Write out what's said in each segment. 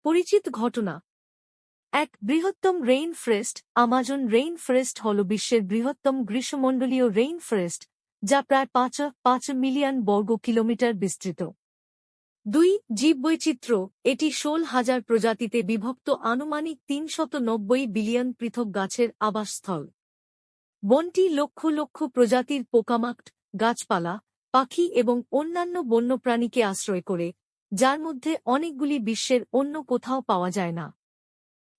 পরিচিত ঘটনা। এক বৃহত্তম rain forest. Amazon rain forest হল বিশ্বের বৃহত্তম গ্রীষ্মমণ্ডলীয় রেইন ফরেস্ট, যা প্রায় ৫ মিলিয়ন বর্গ কিলোমিটার বিস্তৃত। ২. জীববৈচিত্র্য। এটি ১৬,০০০ প্রজাতিতে বিভক্ত আনুমানিক ৩৯০ বিলিয়ন পৃথক গাছের আবাসস্থল। বনটি লক্ষ লক্ষ প্রজাতির পোকামাকড়, গাছপালা, পাখি এবং অন্যান্য বন্যপ্রাণীকে আশ্রয় করে, যার মধ্যে অনেকগুলি বিশ্বের অন্য কোথাও পাওয়া যায় না।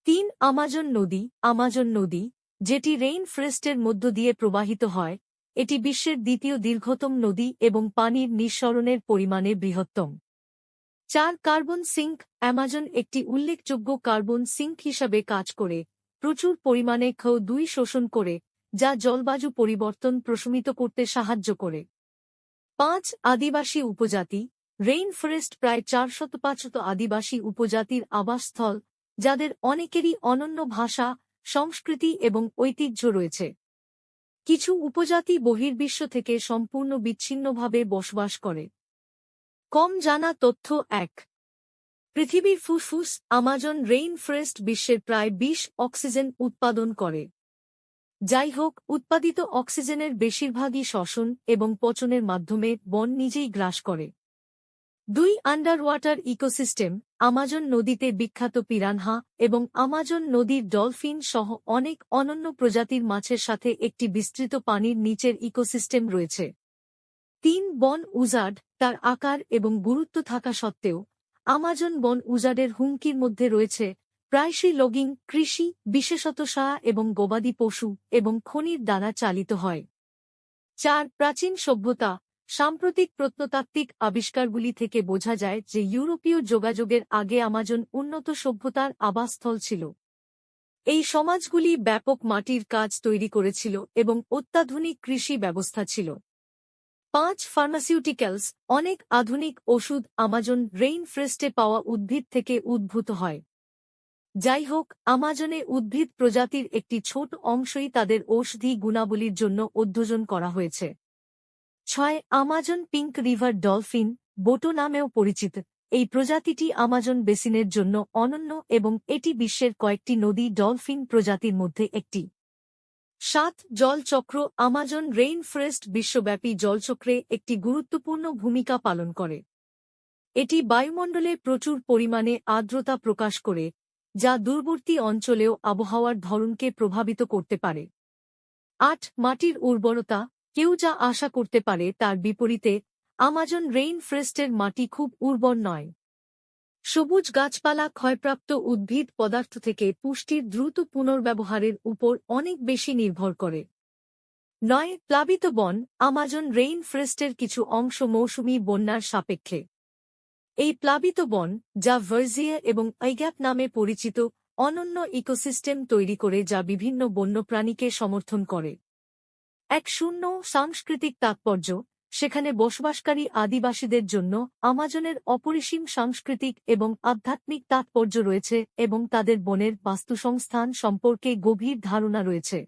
৩. আমাজন নদী। আমাজন নদী, যেটি রেইন ফরেস্টের মধ্য দিয়ে প্রবাহিত হয়, এটি বিশ্বের দ্বিতীয় দীর্ঘতম নদী এবং পানির নিঃসরণের পরিমাণে বৃহত্তম। ৪. Carbon sync. অ্যামাজন একটি উল্লেখযোগ্য কার্বন সিঙ্ক হিসাবে কাজ করে, প্রচুর পরিমাণে CO2 শোষণ করে, যা জলবায়ু পরিবর্তন প্রশমিত করতে সাহায্য করে। ৫. আদিবাসী উপজাতি। রেইন ফরেস্ট প্রায় ৪৫০ আদিবাসী উপজাতির আবাসস্থল, যাদের অনেকেরই অনন্য ভাষা, সংস্কৃতি এবং ঐতিহ্য রয়েছে। কিছু উপজাতি বহির্বিশ্ব থেকে সম্পূর্ণ বিচ্ছিন্নভাবে বসবাস করে। কম জানা তথ্য। ১. পৃথিবীর ফুসফুস। আমাজন রেইন ফরেস্ট বিশ্বের প্রায় ২০ অক্সিজেন উৎপাদন করে। যাই হোক, উৎপাদিত অক্সিজেনের বেশিরভাগই শ্বসন এবং পচনের মাধ্যমে বন নিজেই গ্রাস করে। ২. Under water ecosystem. আমাজন নদীতে বিখ্যাত পিরানহা এবং আমাজন নদীর ডলফিন সহ অনেক অনন্য প্রজাতির মাছের সাথে একটি বিস্তৃত পানির নিচের ইকোসিস্টেম রয়েছে। ৩. বন উজাড়। তার আকার এবং গুরুত্ব থাকা সত্ত্বেও, আমাজন বন উজাড়ের হুমকির মধ্যে রয়েছে, প্রায়শই লগিং, কৃষি, বিশেষত সার এবং গবাদি পশু এবং খনির দ্বারা চালিত হয়। ৪. প্রাচীন সভ্যতা। সাম্প্রতিক প্রত্নতাত্ত্বিক আবিষ্কারগুলি থেকে বোঝা যায় যে ইউরোপীয় যোগাযোগের আগে আমাজন উন্নত সভ্যতার আবাসস্থল ছিল। এই সমাজগুলি ব্যাপক মাটির কাজ তৈরি করেছিল এবং অত্যাধুনিক কৃষি ব্যবস্থা ছিল। ৫. ফার্মাসিউটিক্যালস। অনেক আধুনিক ওষুধ আমাজন রেইন ফরেস্টে পাওয়া উদ্ভিদ থেকে উদ্ভূত হয়। যাই হোক, আমাজনে উদ্ভিদ প্রজাতির একটি ছোট অংশই তাদের ঔষধি গুণাবলীর জন্য অধ্যয়ন করা হয়েছে। ৬. আমাজন পিঙ্ক রিভার ডলফিন, বোটো নামেও পরিচিত। এই প্রজাতিটি আমাজন বেসিনের জন্য অনন্য এবং এটি বিশ্বের কয়েকটি নদী ডলফিন প্রজাতির মধ্যে একটি। ৭. জলচক্র। আমাজন রেইন ফরেস্ট বিশ্বব্যাপী জলচক্রে একটি গুরুত্বপূর্ণ ভূমিকা পালন করে। এটি বায়ুমণ্ডলে প্রচুর পরিমাণে আর্দ্রতা প্রকাশ করে, যা দূরবর্তী অঞ্চলেও আবহাওয়ার ধরনকে প্রভাবিত করতে পারে। ৮. মাটির উর্বরতা। কেউ যা আশা করতে পারে তার বিপরীতে, আমাজন রেইন ফরেস্টের মাটি খুব উর্বর নয়। সবুজ গাছপালা ক্ষয়প্রাপ্ত উদ্ভিদ পদার্থ থেকে পুষ্টির দ্রুত পুনর্ব্যবহারের উপর অনেক বেশি নির্ভর করে। ৯. প্লাবিত বন। আমাজন রেইন ফরেস্টের কিছু অংশ মৌসুমী বন্যার সাপেক্ষে। এই প্লাবিত বন, যা ভার্জিয়া এবং আইগ্যাপ নামে পরিচিত, অনন্য ইকোসিস্টেম তৈরি করে যা বিভিন্ন বন্যপ্রাণীকে সমর্থন করে। ১. সাংস্কৃতিক তাৎপর্য। সেখানে বসবাসকারী আদিবাসীদের জন্য আমাজনের অপরিসীম সাংস্কৃতিক এবং আধ্যাত্মিক তাৎপর্য রয়েছে এবং তাদের বনের বাস্তুসংস্থান সম্পর্কে গভীর ধারণা রয়েছে।